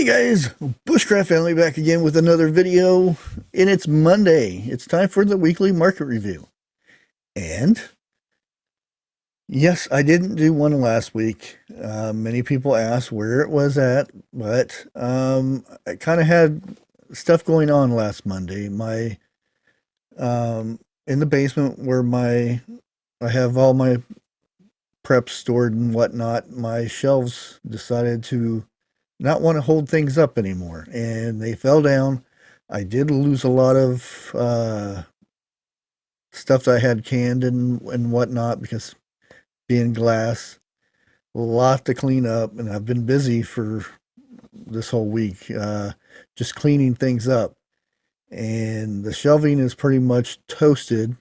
Guys, Bushcraft family back again with another video, and it's Monday. It's time for the weekly market review. And yes, I didn't do one last week. Many people asked where it was at, but I kind of had stuff going on last Monday. My in the basement where I have all my prep stored and whatnot, my shelves decided to not want to hold things up anymore, and they fell down. I did lose a lot of stuff that I had canned and whatnot because being glass, a lot to clean up, and I've been busy for this whole week just cleaning things up. And the shelving is pretty much toasted.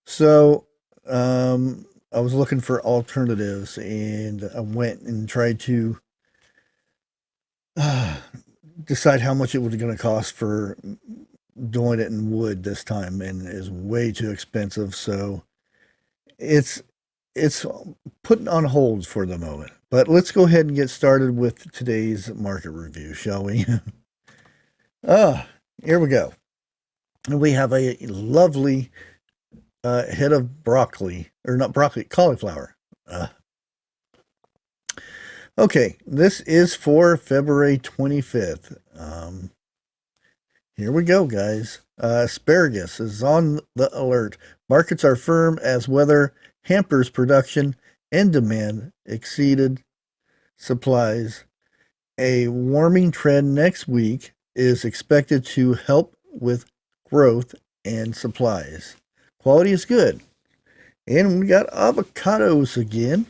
So I was looking for alternatives, and I went and tried to decide how much it was going to cost for doing it in wood this time, and it is way too expensive. So it's put on hold for the moment. But let's go ahead and get started with today's market review, shall we? Here we go. And we have a lovely head of broccoli, or not broccoli, cauliflower. Okay, this is for February 25th. Here we go, guys. Asparagus is on the alert. Markets are firm as weather hampers production and demand exceeded supplies. A warming trend next week is expected to help with growth and supplies. Quality is good. And we got avocados again.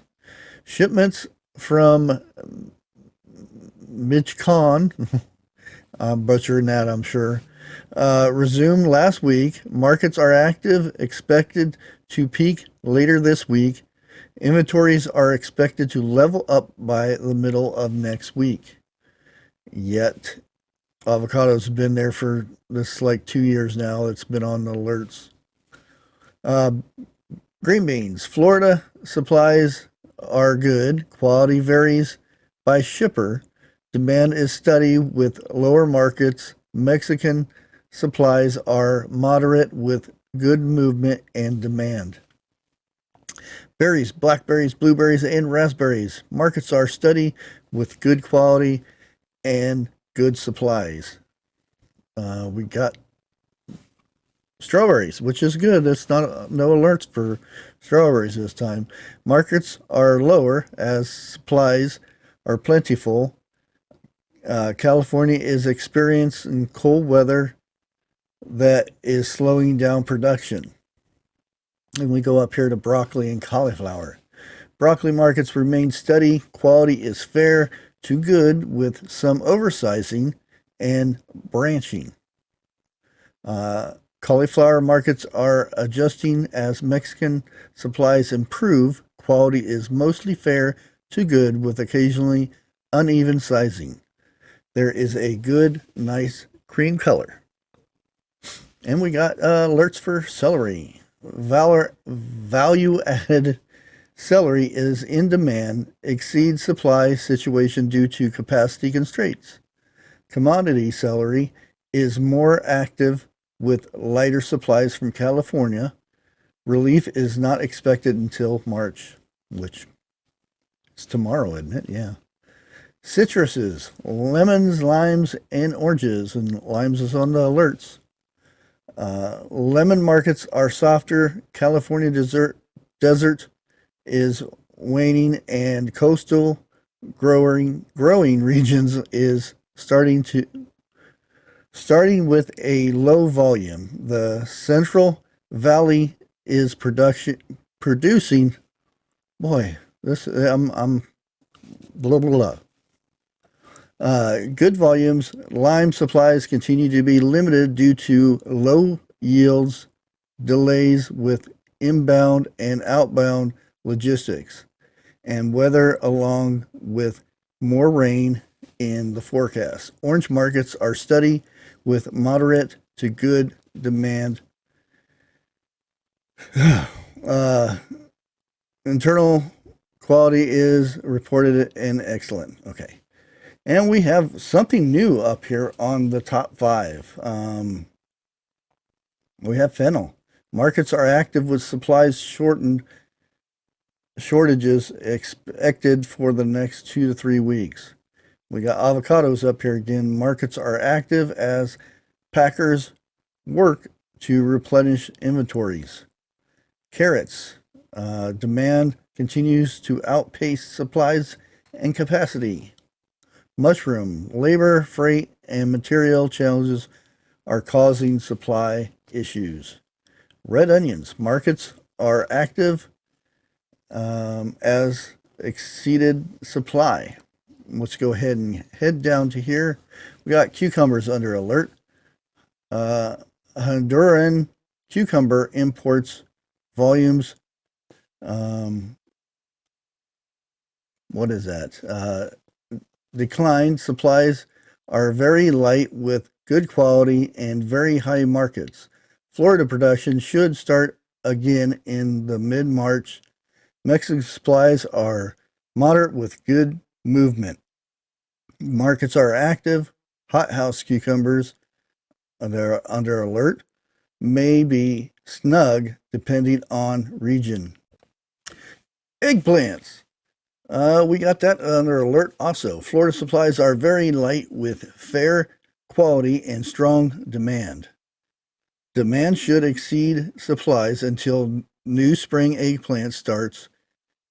Shipments from Michcon, I'm butchering that, I'm sure, resumed last week. Markets are active, expected to peak later this week. Inventories are expected to level up by the middle of next week. Yet, avocados have been there for this like 2 years now. It's been on the alerts. Green beans. Florida supplies are good. Quality varies by shipper. Demand is steady with lower markets. Mexican supplies are moderate with good movement and demand. Berries, blackberries, blueberries, and raspberries. Markets are steady with good quality and good supplies. We got strawberries, which is good. It's not no alerts for strawberries this time. Markets are lower as supplies are plentiful. California is experiencing cold weather that is slowing down production. And we go up here to broccoli and cauliflower. Broccoli markets remain steady. Quality is fair to good with some oversizing and branching. Cauliflower markets are adjusting as Mexican supplies improve. Quality is mostly fair to good with occasionally uneven sizing. There is a good, nice cream color. And we got alerts for celery. Value-added celery is in demand, exceeds supply situation due to capacity constraints. Commodity celery is more active with lighter supplies from California. Relief is not expected until March, which is tomorrow, isn't it? Yeah. Citruses, lemons, limes, and oranges. And limes is on the alerts. Lemon markets are softer. California desert is waning, and coastal growing regions is starting with a low volume. The Central Valley is producing. Boy, this I'm blah blah blah. Good volumes. Lime supplies continue to be limited due to low yields, delays with inbound and outbound logistics, and weather, along with more rain in the forecast. Orange markets are steady with moderate to good demand. Internal quality is reported and excellent. Okay. And we have something new up here on the top five. We have fennel. Markets are active with supplies shortages expected for the next 2 to 3 weeks. We got avocados up here again. Markets are active as packers work to replenish inventories. Carrots. Demand continues to outpace supplies and capacity. Mushroom. Labor, freight, and material challenges are causing supply issues. Red onions. Markets are active as exceeded supply. Let's go ahead and head down to here. We got cucumbers under alert. Honduran cucumber imports volumes. What is that? Decline. Supplies are very light with good quality and very high markets. Florida production should start again in the mid-March. Mexican supplies are moderate with good movement. Markets are active. Hothouse cucumbers are under alert. May be snug depending on region. Eggplants. We got that under alert also. Florida supplies are very light with fair quality and strong demand. Demand should exceed supplies until new spring eggplant starts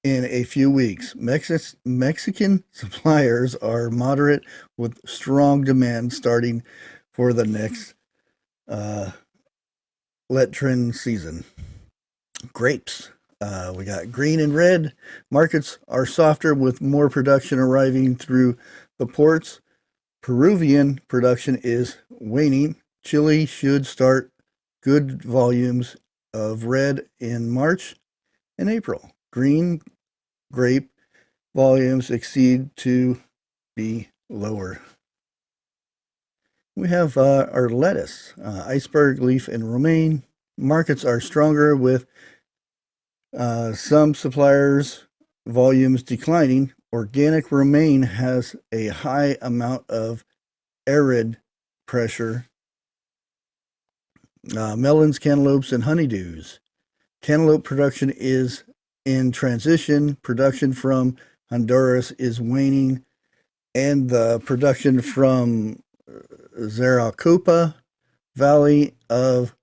in a few weeks. Mexican suppliers are moderate with strong demand starting for the next Letrin season. Grapes. We got green and red. Markets are softer with more production arriving through the ports. Peruvian production is waning. Chile should start good volumes of red in March and April. Green grape volumes exceed to be lower. We have our lettuce, iceberg leaf and romaine. Markets are stronger with some suppliers' volumes declining. Organic romaine has a high amount of arid pressure. Melons, cantaloupes, and honeydews. Cantaloupe production is in transition. Production from Honduras is waning, and the production from Zaracopa Valley of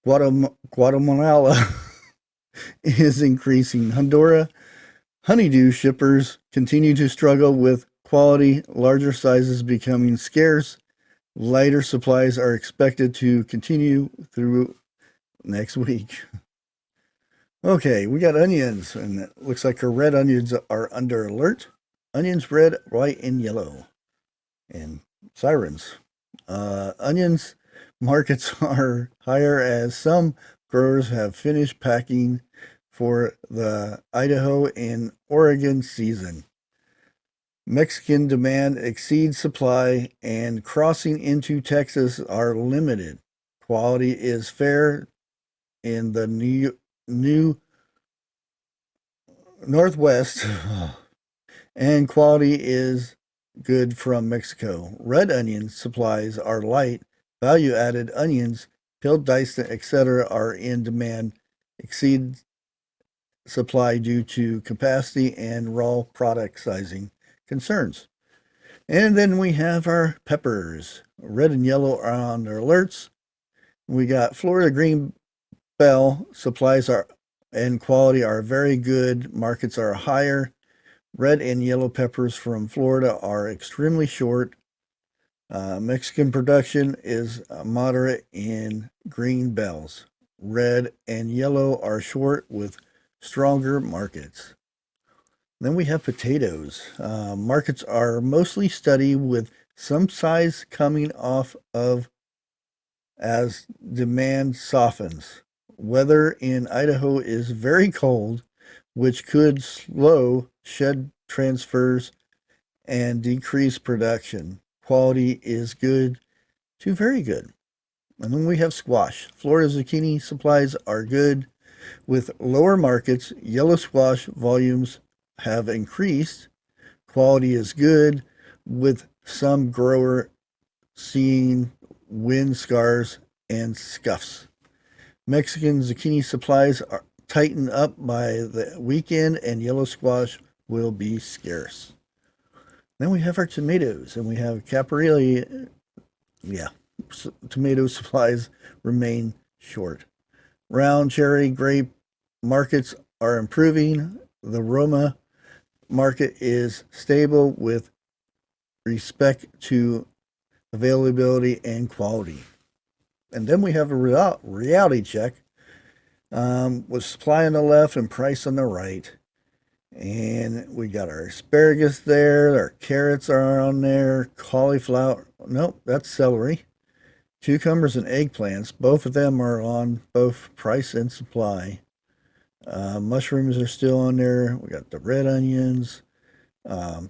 Guatemala is increasing. Honduras honeydew shippers continue to struggle with quality, larger sizes becoming scarce. Lighter supplies are expected to continue through next week. Okay, we got onions, and it looks like our red onions are under alert. Onions red, white, and yellow. And sirens. Onions markets are higher as some growers have finished packing for the Idaho and Oregon season. Mexican demand exceeds supply, and crossing into Texas are limited. Quality is fair in the new Northwest, and quality is good from Mexico. Red onion supplies are light. Value-added onions, peeled, diced, etc., are in demand. Exceed supply due to capacity and raw product sizing concerns. And then we have our peppers. Red and yellow are on their alerts. We got Florida green bell. Supplies are and quality are very good. Markets are higher. Red and yellow peppers from Florida are extremely short. Mexican production is moderate in green bells. Red and yellow are short with stronger markets. Then we have potatoes. Markets are mostly steady with some size coming off of as demand softens. Weather in Idaho is very cold, which could slow shed transfers and decrease production. Quality is good to very good. And then we have squash. Florida zucchini supplies are good. With lower markets, yellow squash volumes have increased. Quality is good with some grower seeing wind scars and scuffs. Mexican zucchini supplies are tightened up by the weekend, and yellow squash will be scarce. Then we have our tomatoes, and we have Caparelli. Yeah, tomato supplies remain short. Round cherry grape markets are improving. The Roma market is stable with respect to availability and quality. And then we have a reality check with supply on the left and price on the right. And we got our asparagus there, our carrots are on there, cauliflower. Nope, that's celery. Cucumbers and eggplants, both of them are on both price and supply. Mushrooms are still on there. We got the red onions,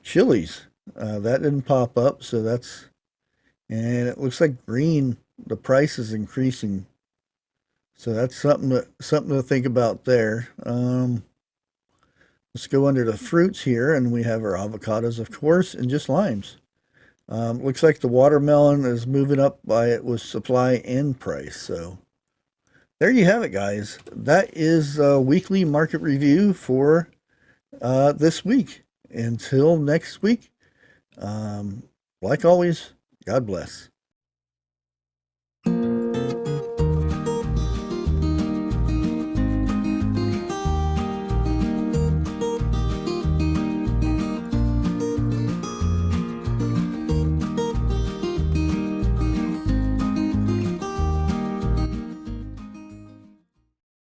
chilies. That didn't pop up, so that's, and it looks like green. The price is increasing, so that's something to think about there. Let's go under the fruits here, and we have our avocados, of course, and just limes. Looks like the watermelon is moving up by it with supply and price. So there you have it, guys. That is a weekly market review for this week. Until next week, like always, God bless.